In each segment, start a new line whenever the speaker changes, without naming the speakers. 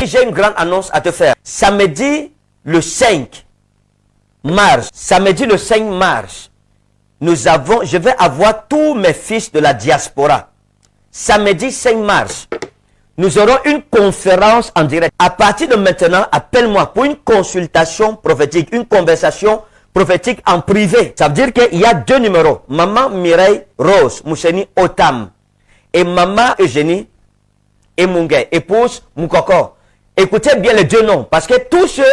j'ai une grande annonce à te faire. Samedi le 5 mars, je vais avoir tous mes fils de la diaspora. Samedi 5 mars, nous aurons une conférence en direct. À partir de maintenant, appelle-moi pour une consultation prophétique, une conversation prophétique en privé. Ça veut dire qu'il y a 2 numéros. Maman Mireille Rose Mousseni Otam et Maman Eugénie Emungue, épouse Moukoko. Écoutez bien les 2 noms, parce que tous ceux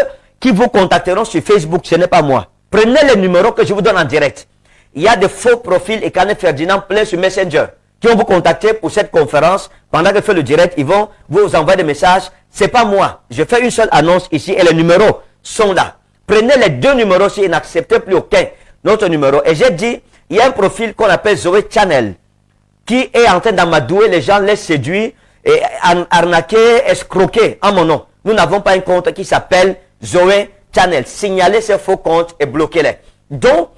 qui vous contacteront sur Facebook, ce n'est pas moi. Prenez les numéros que je vous donne en direct. Il y a des faux profils et Canet Ferdinand plein sur Messenger qui vont vous contacter pour cette conférence. Pendant que je fais le direct, ils vont vous envoyer des messages. C'est pas moi. Je fais une seule annonce ici et les numéros sont là. Prenez les 2 numéros si et n'acceptez plus aucun autre numéro. Et j'ai dit, il y a un profil qu'on appelle Zoé Channel qui est en train d'amadouer les gens, les séduire et arnaquer, escroquer en mon nom. Nous n'avons pas un compte qui s'appelle Zoé Channel. Signalez ces faux comptes et bloquez-les. Donc,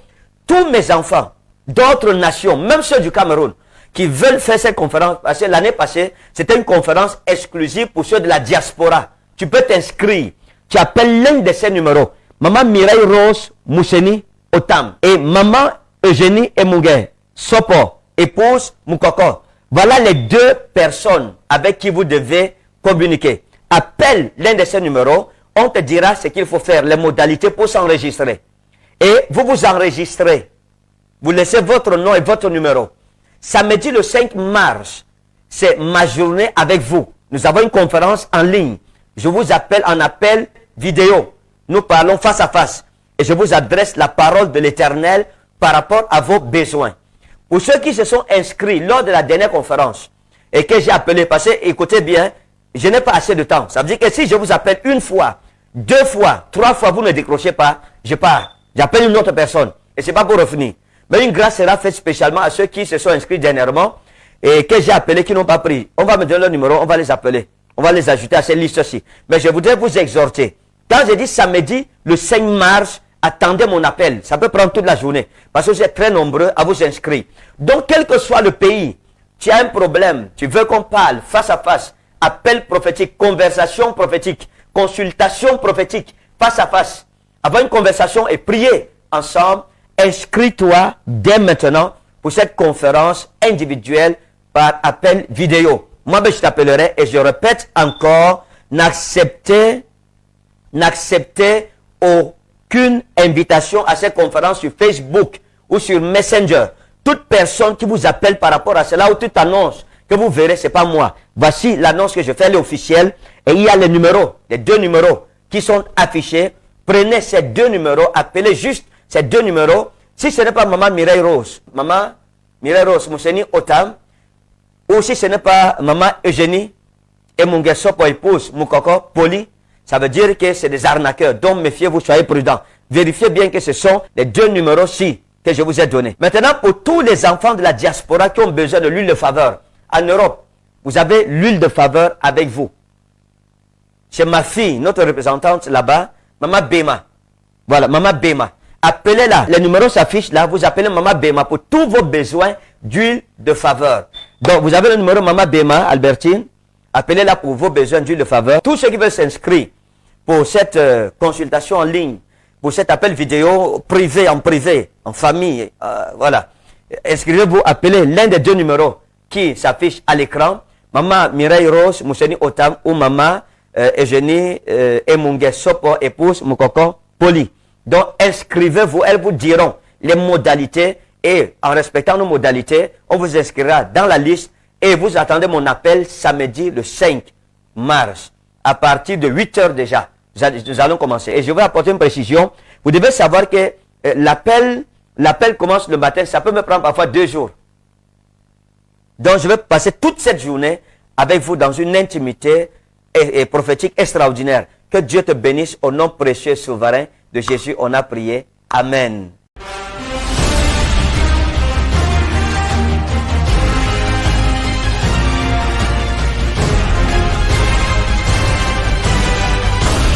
tous mes enfants d'autres nations, même ceux du Cameroun, qui veulent faire cette conférence, parce que l'année passée, c'était une conférence exclusive pour ceux de la diaspora. Tu peux t'inscrire. Tu appelles l'un de ces numéros. Maman Mireille Rose Mousseni Otam et Maman Eugénie Emungue Sopo, épouse Moukoko. Voilà les 2 personnes avec qui vous devez communiquer. Appelle l'un de ces numéros, on te dira ce qu'il faut faire, les modalités pour s'enregistrer. Et vous vous enregistrez. Vous laissez votre nom et votre numéro. Samedi le 5 mars, c'est ma journée avec vous. Nous avons une conférence en ligne. Je vous appelle en appel vidéo. Nous parlons face à face. Et je vous adresse la parole de l'Éternel par rapport à vos besoins. Pour ceux qui se sont inscrits lors de la dernière conférence et que j'ai appelé, parce que écoutez bien, je n'ai pas assez de temps. Ça veut dire que si je vous appelle 1 fois, 2 fois, 3 fois, vous ne décrochez pas, je pars. J'appelle une autre personne. Et ce n'est pas pour revenir. Mais une grâce sera faite spécialement à ceux qui se sont inscrits dernièrement et que j'ai appelé, qui n'ont pas pris. On va me donner leur numéro, on va les appeler. On va les ajouter à cette liste-ci. Mais je voudrais vous exhorter. Quand je dis samedi, le 5 mars, attendez mon appel. Ça peut prendre toute la journée. Parce que vous êtes très nombreux à vous inscrire. Donc, quel que soit le pays, tu as un problème, tu veux qu'on parle face à face, appel prophétique, conversation prophétique, consultation prophétique, face à face. Avoir une conversation et prier ensemble. Inscris-toi dès maintenant pour cette conférence individuelle par appel vidéo. Moi, je t'appellerai et je répète encore, n'acceptez aucune invitation à cette conférence sur Facebook ou sur Messenger. Toute personne qui vous appelle par rapport à cela ou toute annonce que vous verrez, c'est pas moi. Voici l'annonce que je fais, elle est officielle et il y a les numéros, les 2 numéros qui sont affichés. Prenez ces 2 numéros, appelez juste ces 2 numéros. Si ce n'est pas Maman Mireille Rose, Mousseni Otam, ou si ce n'est pas Maman Eugénie Emungue Sopo, épouse Moukoko Poli, ça veut dire que c'est des arnaqueurs. Donc méfiez-vous, soyez prudents. Vérifiez bien que ce sont les 2 numéros-ci que je vous ai donnés. Maintenant, pour tous les enfants de la diaspora qui ont besoin de l'huile de faveur, en Europe, vous avez l'huile de faveur avec vous. Chez ma fille, notre représentante là-bas, Maman Bema. Voilà, Maman Bema. Appelez-la. Les numéros s'affichent là. Vous appelez Maman Bema pour tous vos besoins d'huile de faveur. Donc, vous avez le numéro Maman Bema, Albertine. Appelez-la pour vos besoins d'huile de faveur. Tous ceux qui veulent s'inscrire pour cette consultation en ligne, pour cet appel vidéo privé, en famille, voilà. Inscrivez-vous, appelez l'un des 2 numéros qui s'affichent à l'écran. Maman Mireille Rose, Mousseni Otam ou Maman Eugénie Emungue Sopo, épouse Moukoko Poli. Donc, inscrivez-vous, elles vous diront les modalités et en respectant nos modalités, on vous inscrira dans la liste et vous attendez mon appel samedi le 5 mars à partir de 8 heures déjà. Nous allons commencer. Et je vais apporter une précision. Vous devez savoir que l'appel commence le matin, ça peut me prendre parfois 2 jours. Donc, je vais passer toute cette journée avec vous dans une intimité et prophétique extraordinaire. Que Dieu te bénisse au nom précieux et souverain de Jésus. On a prié. Amen.